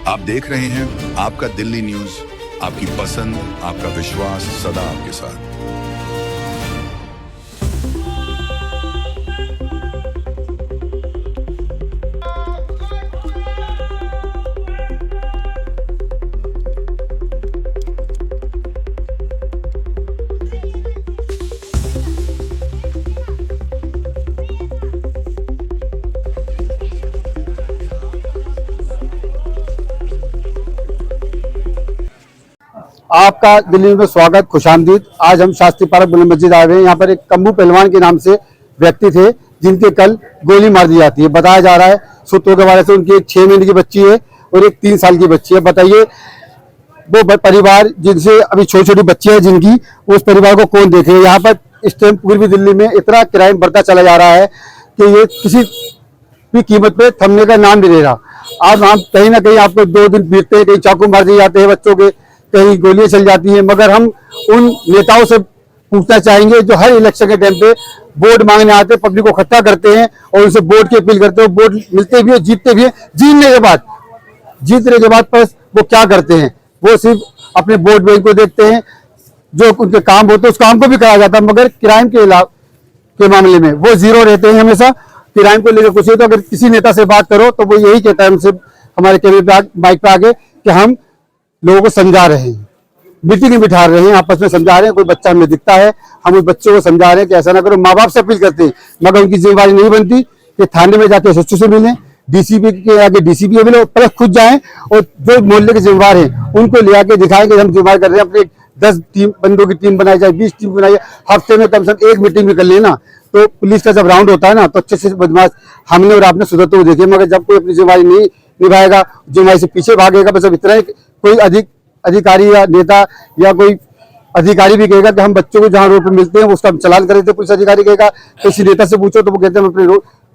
आप देख रहे हैं आपका दिल्ली न्यूज, आपकी पसंद, आपका विश्वास सदा आपके साथ। आपका दिल्ली में स्वागत, खुशामदीद। आज हम शास्त्री पार्क बुलंद मस्जिद आए हुए हैं। यहाँ पर एक कम्बू पहलवान के नाम से व्यक्ति थे जिनके कल गोली मार दी जाती है। बताया जा रहा है सूत्रों के बारे से उनकी एक 6 महीने की बच्ची है और एक 3 साल की बच्ची है। बताइए वो परिवार जिनसे अभी छोटी छोटी बच्चियां हैं जिनकी, उस परिवार को कौन देखे। यहाँ पर इस टाइम पूर्वी दिल्ली में इतना क्राइम बढ़ता चला जा रहा है कि ये किसी भी कीमत पे थमने का नाम नहीं ले रहा। अब हम कहीं ना कहीं आपको 2 दिन बीतते हैं, कहीं चाकू मार दिए जाते हैं बच्चों के, कहीं गोलियां चल जाती हैं। मगर हम उन नेताओं से पूछना चाहेंगे जो हर इलेक्शन के टाइम पे वोट मांगने आते हैं, पब्लिक को इकट्ठा करते हैं और उनसे वोट की अपील करते हैं। वोट मिलते भी है, जीतते भी है। जीतने के बाद पर वो क्या करते हैं, वो सिर्फ अपने वोट बैंक को देखते हैं। जो उनके काम होते हैं उस काम को भी कराया जाता है, मगर क्राइम के मामले में वो जीरो रहते हैं हमेशा। क्राइम को लेकर कुछ है तो अगर किसी नेता से बात करो तो वो यही कहता है हमसे, हमारे कैमरे पे माइक पे आगे, कि हम लोगों को समझा रहे हैं, मीटिंग बिठा रहे हैं, आपस में समझा रहे हैं। कोई बच्चा हमें दिखता है, हम उस बच्चे को समझा रहे हैं कि ऐसा ना करो। माँ बाप से अपील करते हैं, मगर उनकी जिम्मेदारी नहीं बनती कि थाने में जाके एसएचओ से मिलें, डीसीपी के आगे डीसीपी मिले, प्लस खुद जाएं और जो मोहल्ले के जिम्मेवार हैं उनको ले आके दिखाएं कि हम जिम्मेवार कर रहे हैं। अपने 10 बंदों की टीम बनाई जाए, 20 टीम बनाई जाए, हफ्ते में कम से कम 1 मीटिंग भी कर लेना। तो पुलिस का जब राउंड होता है ना तो अच्छे से बदमाश हमने और आपने सुधरते हुए देखे। मगर जब कोई अपनी जिम्मेवारी नहीं निभाएगा, जिम्मेवारी से पीछे भागेगा, बस अब इतना ही कोई अधिकारी या नेता या कोई अधिकारी भी कहेगा कि हम बच्चों को जहाँ रोड पे मिलते हैं उसका चालान कर देते हैं, पुलिस अधिकारी कहेगा। किसी नेता से पूछो तो वो कहते हैं हम अपने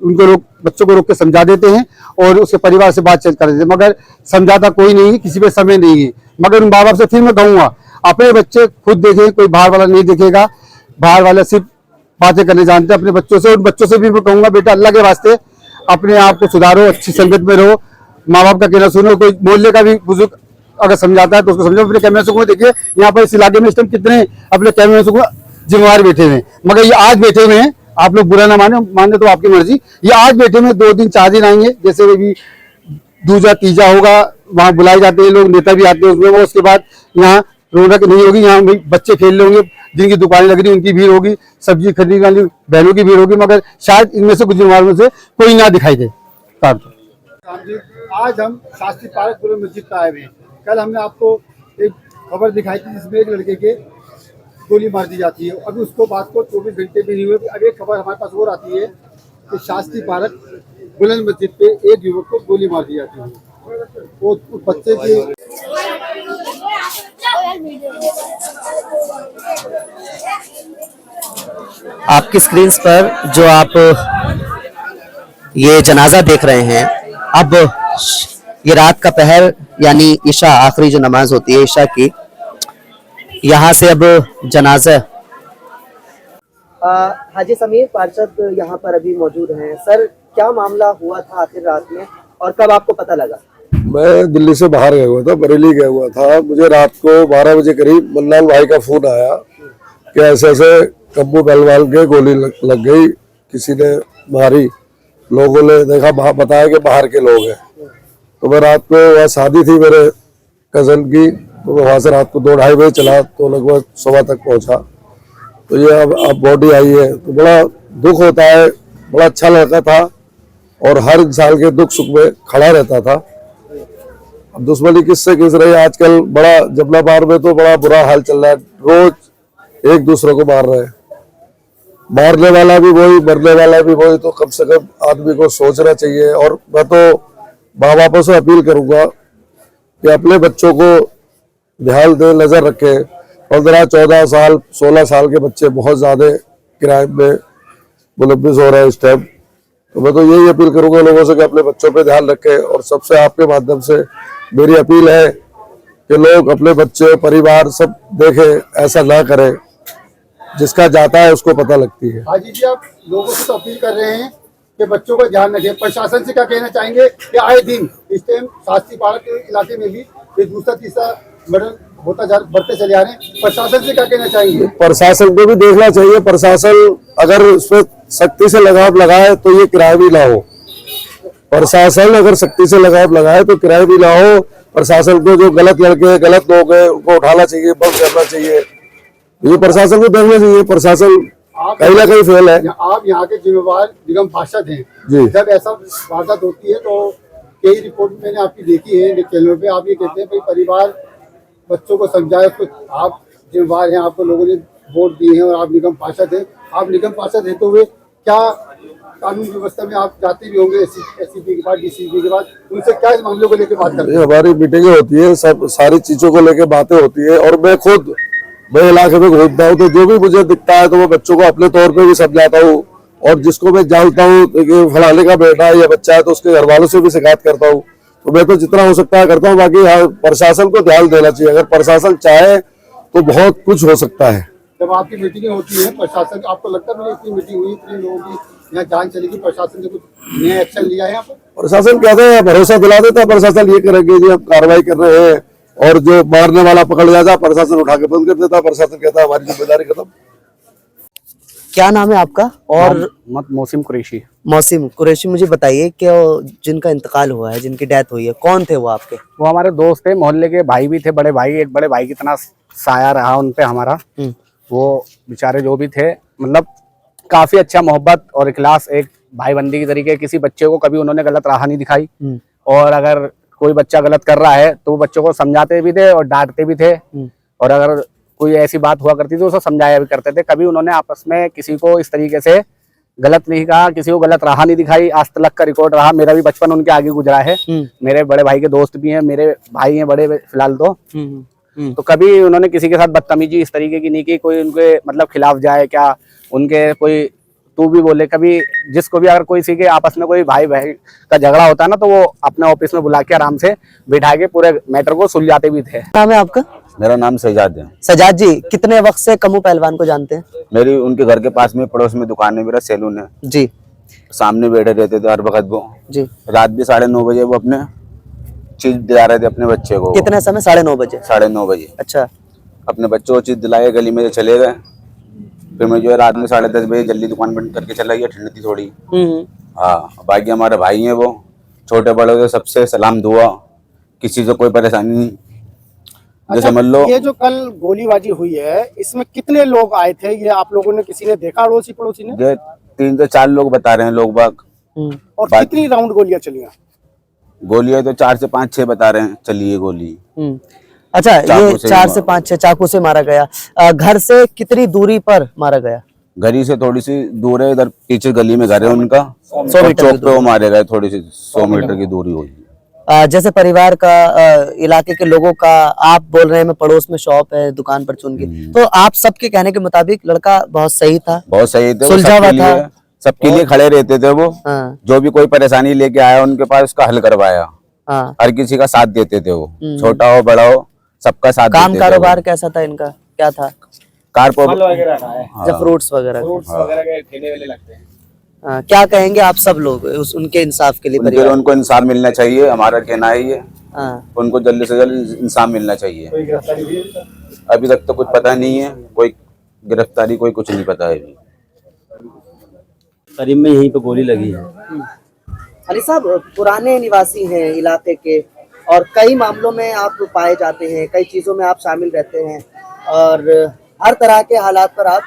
उनको बच्चों को रोक के समझा देते हैं और उसके परिवार से बातचीत कर देते हैं। मगर समझाता कोई नहीं है, किसी पे समय नहीं है। मगर उन माँ बाप से फिर मैं कहूँगा अपने बच्चे खुद देखें, कोई बाहर वाला नहीं देखेगा। बाहर वाला सिर्फ बातें करने जानते हैं। अपने बच्चों से, उन बच्चों से भी मैं कहूँगा बेटा अल्लाह के वास्ते अपने आप को सुधारो, अच्छी संगत में रहो, माँ बाप का कहना सुनो। कोई मोहल्ले का भी बुजुर्ग अगर समझाता है तो उसको समझो। अपने कैमरे से देखिए यहाँ पर इस इलाके में इस टाइम कितने अपने कैमरे से जिम्मेवार बैठे हुए हैं। मगर ये आज बैठे हुए हैं, आप लोग बुरा ना माने तो आपकी मर्जी। ये आज बैठे हुए 2 दिन 4 दिन आएंगे, जैसे भी दूजा तीजा होगा वहाँ बुलाए जाते हैं लोग, नेता भी आते हैं उसमें। वो उसके बाद यहाँ रौनक नहीं होगी, यहाँ बच्चे खेल रहे होंगे, जिनकी दुकानें लग रही उनकी भीड़ होगी, सब्जी खरीदने वाली बहनों की भीड़ होगी। मगर शायद इनमें से कुछ जिम्मेवारों में से कोई ना दिखाई दे। आज हम शास्त्री पार्क बुलंद मस्जिद पे आए हुए हैं। कल हमने आपको एक खबर दिखाई थी जिसमें एक लड़के के गोली मार दी जाती है। अभी उसको बात को 24 घंटे भी नहीं हुए, अब एक खबर हमारे पास और आती है कि शास्त्री पार्क बुलंद मस्जिद पे एक युवक को गोली मार दी जाती है। वो बच्चे की आपकी स्क्रीन पर जो आप ये जनाजा देख रहे हैं, अब ये रात का पहर यानी ईशा, आखिरी जो नमाज होती है ईशा की, यहाँ से अब जनाजा। हाजी समीर पार्षद यहाँ पर अभी मौजूद हैं। सर, क्या मामला हुआ था आखिर रात में और कब आपको पता लगा? मैं दिल्ली से बाहर गया हुआ था, बरेली गया हुआ था। मुझे रात को 12 बजे करीब मन्नाल भाई का फोन आया कि ऐसे ऐसे कम्बू पहलवान के गोली लग गई, किसी ने मारी। लोगों ने देखा, बताया कि बाहर के लोग हैं। तो मैं रात को वहाँ शादी थी मेरे कजन की, तो मैं वहाँ से रात को 2-2:30 बजे चला, तो लगभग 1:15 तक पहुँचा। तो ये अब बॉडी आई है तो बड़ा दुख होता है। बड़ा अच्छा लड़का था और हर इंसान के दुख सुख में खड़ा रहता था। अब दुश्मनी किससे किस रही है आजकल, बड़ा जमनाबाद में तो बड़ा बुरा हाल चल रहा है। रोज एक दूसरे को मार रहे हैं, मारने वाला भी वही, मरने वाला भी वही। तो कम से कम आदमी को सोचना चाहिए। और मैं तो माँ बापों से अपील करूंगा कि अपने बच्चों को ध्यान दे, नजर रखे। 15, 14 साल, 16 साल के बच्चे बहुत ज्यादा क्राइम में मुलव्विस हो रहे हैं इस टाइम। तो मैं तो यही अपील करूंगा लोगों से कि अपने बच्चों पे ध्यान रखें। और सबसे आपके माध्यम से मेरी अपील है कि लोग अपने बच्चे, परिवार सब देखें, ऐसा ना करें। जिसका जाता है उसको पता लगती है। हाजी जी, आप लोगों से तो अपील कर रहे हैं कि बच्चों का ध्यान रखें। प्रशासन से क्या कहना चाहेंगे कि आए दिन इस टाइम शास्त्री पार्क के इलाके में भी ये दूसरा तीसरा मर्डर बढ़ते चले आ रहे हैं, प्रशासन से क्या कहना चाहेंगे? प्रशासन को भी देखना चाहिए। प्रशासन अगर उस पर सख्ती से लगाम लगाए तो ये किराया भी ना हो। प्रशासन अगर सख्ती से लगाम लगाए तो किराया भी ना हो। प्रशासन को जो गलत लड़के गलत लोग हैं उनको उठाना चाहिए, बंद करना चाहिए। ये प्रशासन को देखना चाहिए। प्रशासन कहीं ना कहीं फेल है। आप यहाँ के जिम्मेवार निगम पार्षद हैं जी। जब ऐसा वारदात होती है तो कई रिपोर्ट मैंने आपकी देखी है चैनल पे, आप ये कहते हैं भाई परिवार बच्चों को समझाए, उसको आप जिम्मेवार हैं, आपको लोगों ने वोट दिए हैं और आप निगम पार्षद हैं। आप निगम पार्षद रहते हुए क्या कानून व्यवस्था में आप जाते भी होंगे एससीपी के पास, डीसीपी के पास, उनसे क्या इस मामले को लेकर बात करते हैं? हमारी मीटिंगें होती है, सब सारी चीजों को लेकर बातें होती है और मैं इलाके में घूमता हूँ तो जो भी मुझे दिखता है तो मैं बच्चों को अपने तौर पे भी समझाता हूँ और जिसको मैं जानता हूँ कि फलाने का बेटा है या बच्चा है तो उसके घर वालों से भी शिकायत करता हूँ। तो मैं तो जितना हो सकता है करता हूँ। बाकी हाँ, प्रशासन को ध्यान देना चाहिए। अगर प्रशासन चाहे तो बहुत कुछ हो सकता है। जब आपकी मीटिंगें होती है प्रशासन, आपको लगता है इतनी मीटिंग हुई, इतने लोगों की यहाँ जान चलेगी, प्रशासन ने कुछ नया एक्शन लिया है यहाँ पर? प्रशासन कहते हैं, भरोसा दिला देता है प्रशासन ये करेंगे जी, हम कार्रवाई कर रहे हैं और जो मारने वाला पकड़ जाता है प्रशासन उठा के बंद कर देता है। प्रशासन कहता है हमारी जिम्मेदारी खत्म। क्या नाम है आपका? और मौसिम कुरैशी। मौसिम कुरैशी, मुझे बताइए कि जिनका इंतकाल हुआ है, जिनकी डेथ हुई है, कौन थे वो आपके? वो हमारे दोस्त थे, मोहल्ले के भाई भी थे, बड़े भाई। एक बड़े भाई की तरह साया रहा उन पे हमारा। वो बेचारे जो भी थे मतलब काफी अच्छा मोहब्बत और इखलास, एक भाई बंदी की तरीके। किसी बच्चे को कभी उन्होंने गलत राह नहीं दिखाई और अगर कोई बच्चा गलत कर रहा है तो वो बच्चों को समझाते भी थे और डांटते भी थे और अगर कोई ऐसी बात हुआ करती थी उसे समझाया भी करते थे। कभी उन्होंने आपस में किसी को इस तरीके से गलत नहीं कहा, किसी को गलत राह नहीं दिखाई। आज तक का रिकॉर्ड रहा। मेरा भी बचपन उनके आगे गुजरा है। मेरे बड़े भाई के दोस्त भी हैं, मेरे भाई हैं बड़े फिलहाल तो कभी उन्होंने किसी के साथ बदतमीजी इस तरीके की नहीं की। कोई उनके मतलब खिलाफ जाए क्या, उनके कोई तू भी बोले, कभी जिसको भी अगर कोई किसी के आपस में कोई भाई भाई का झगड़ा होता है ना तो वो अपने ऑफिस में बुला के आराम से बिठा के पूरे मैटर को सुलझाते भी थे। नाम है आपका? मेरा नाम सजाद है। सजाद जी, कितने वक्त से कमू पहलवान को जानते हैं? मेरी उनके घर के पास में पड़ोस में दुकान है, मेरा सैलून है जी। सामने बैठे रहते थे हर वक्त वो जी। रात भी 9:30 बजे वो अपने चीज दिला रहे थे अपने बच्चे को। कितने समय? 9:30 बजे। 9:30 बजे अच्छा। अपने बच्चों को चीज दिलाए, गली में चले गए। फिर मैं जो है रात में 10:30 बजे जल्दी दुकान बंद करके चला गया, ठंड थी थोड़ी। हाँ, बाकी हमारे भाई हैं वो छोटे बड़े थे, सबसे सलाम दुआ, किसी से कोई परेशानी नहीं। जैसे मान लो ये जो कल गोलीबाजी हुई है इसमें कितने लोग आए थे, ये आप लोगों ने किसी ने देखा अड़ोसी पड़ोसी ने? जो 3 से 4 लोग बता रहे हैं लोग बाग। और कितनी राउंड गोलियां चली? गोलियां तो 4 से 5 6 बता रहे हैं चली है गोली। अच्छा, ये 4 से 5 6 चाकू से मारा गया। घर से कितनी दूरी पर मारा गया? गली से थोड़ी सी दूर है, इधर पीछे गली में घर है उनका। 100 मीटर चौक पे वो मारे गए, थोड़ी सी 100 मीटर की दूरी होगी। जैसे परिवार का इलाके के लोगों का, आप बोल रहे हैं मैं पड़ोस में शॉप है दुकान पर चुन के, तो आप सबके कहने के मुताबिक लड़का बहुत सही था, बहुत सही थे, सुलझा हुआ था, सबके लिए खड़े रहते थे वो। हाँ। जो भी कोई परेशानी लेके आया उनके पास उसका हल करवाया। हाँ। हर किसी का साथ देते थे वो, छोटा हो बड़ा हो सबका साथ काम देते कारोबार कैसा था इनका, क्या था? जब फ्रूट्स वगैरह के ठेले वेले लगते हैं। क्या कहेंगे आप सब लोग उनके इंसाफ के लिए? परिवार उनको इंसाफ मिलना चाहिए, हमारा कहना है ये। हाँ। उनको जल्दी से जल्द इंसाफ मिलना चाहिए। अभी तक तो कुछ पता नहीं है, कोई गिरफ्तारी कोई कुछ नहीं पता है अभी। करीब में यहीं पे गोली लगी है। अली साहब पुराने निवासी हैं इलाके के और कई मामलों में आप पाए जाते हैं, कई चीज़ों में आप शामिल रहते हैं और हर तरह के हालात पर आप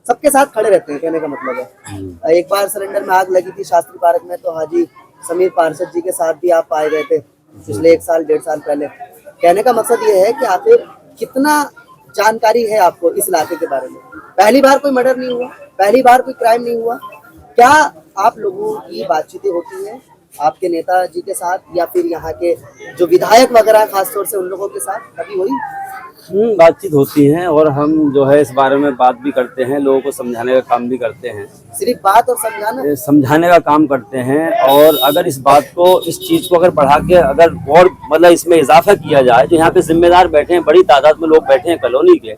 सबके साथ खड़े रहते हैं, कहने का मतलब है। एक बार सिलेंडर में आग लगी थी शास्त्री पार्क में तो हाजी समीर पार्षद जी के साथ भी आप पाए गए थे पिछले 1 साल 1.5 साल पहले। कहने का मकसद ये है कि आखिर कितना जानकारी है आपको इस इलाके के बारे में? पहली बार कोई मर्डर नहीं हुआ, पहली बार कोई क्राइम नहीं हुआ, क्या आप लोगों की बातचीतें होती हैं आपके नेताजी के साथ या फिर यहाँ के जो विधायक वगैरह खासतौर से उन लोगों के साथ कभी हुई? बातचीत होती है और हम जो है इस बारे में बात भी करते हैं, लोगों को समझाने का काम भी करते हैं। सिर्फ बात और समझाने का काम करते हैं और अगर इस बात को, इस चीज़ को अगर बढ़ा के अगर और मतलब इसमें इजाफा किया जाए, जो यहाँ पे जिम्मेदार बैठे हैं, बड़ी तादाद में लोग बैठे हैं कॉलोनी के,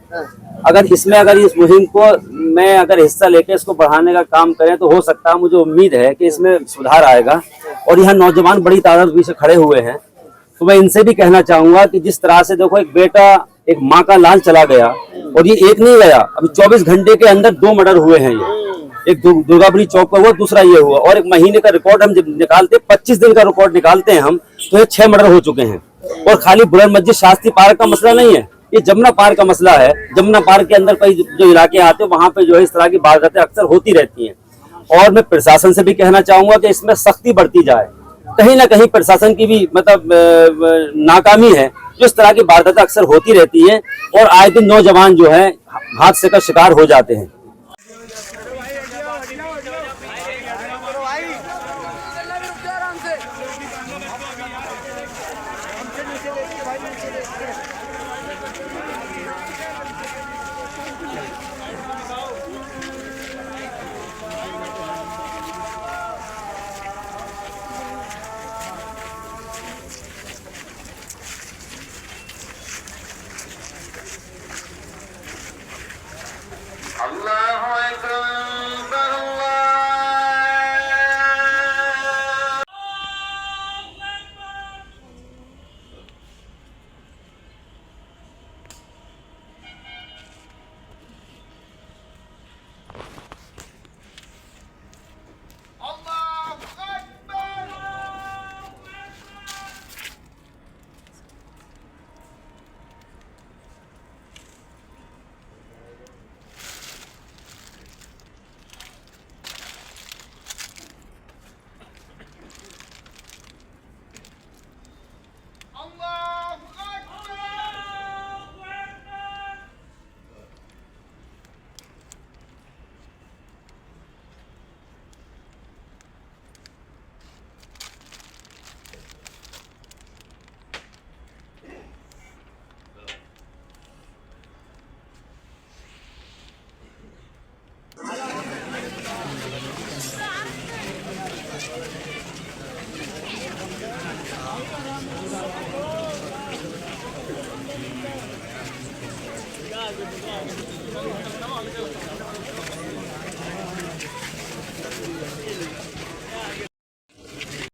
अगर इसमें अगर इस मुहिम को मैं अगर हिस्सा लेके इसको बढ़ाने का काम करें तो हो सकता है, मुझे उम्मीद है कि इसमें सुधार आएगा। और यहाँ नौजवान बड़ी तादाद में पीछे खड़े हुए हैं, तो मैं इनसे भी कहना चाहूंगा कि जिस तरह से देखो एक बेटा एक माँ का लाल चला गया, और ये एक नहीं गया, अभी 24 घंटे के अंदर 2 मर्डर हुए हैं। ये एक दुर्गापुरी चौक पर हुआ, दूसरा ये हुआ, और एक महीने का रिकॉर्ड हम जब निकालते 25 दिन का रिकॉर्ड निकालते हैं हम, तो ये 6 मर्डर हो चुके हैं। और खाली बुलंद मस्जिद शास्त्री पार्क का मसला नहीं है, ये जमुना पार्क का मसला है। जमुना पार्क के अंदर कई जो इलाके आते हैं वहां पे जो है इस तरह की वारदातें अक्सर होती रहती हैं। और मैं प्रशासन से भी कहना चाहूंगा कि इसमें सख्ती बढ़ती जाए। कहीं ना कहीं प्रशासन की भी मतलब नाकामी है, जो इस तरह की वारदातें अक्सर होती रहती है, और आए दिन नौजवान जो है हादसे का शिकार हो जाते हैं।